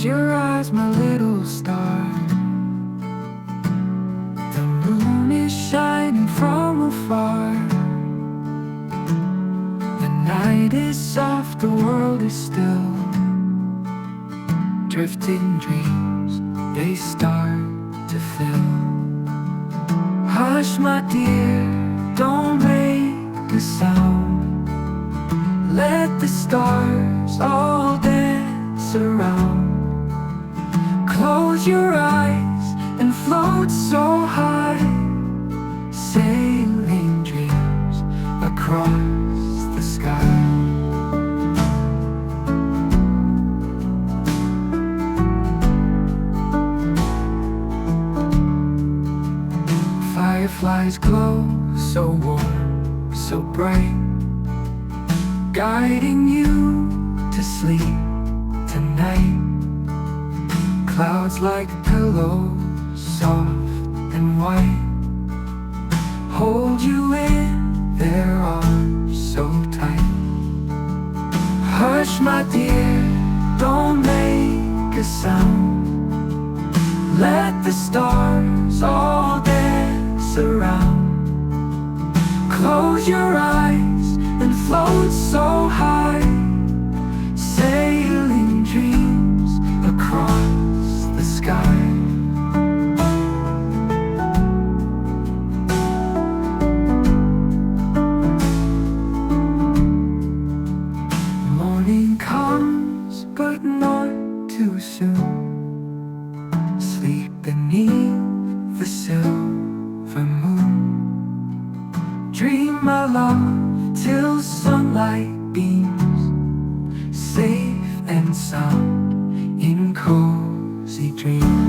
Close your eyes, my little star. The moon is shining from afar. The night is soft, the world is still. Drifting dreams, they start to fill. Hush, my dear, don't make a sound. Let the stars all dance around. Close your eyes and float so high, sailing dreams across the sky. Fireflies glow so warm, so bright, guiding you to sleep tonight. Clouds like pillows, soft and white, hold you in their arms so tight. Hush, my dear, don't make a sound. Let the stars all dance around. Close your eyes and float so high, sailing dreams across the sky. Morning comes, but not too soon. Sleep beneath the silver moon. Dream, my love, till sunlight beams, safe and sound in cozy dreams.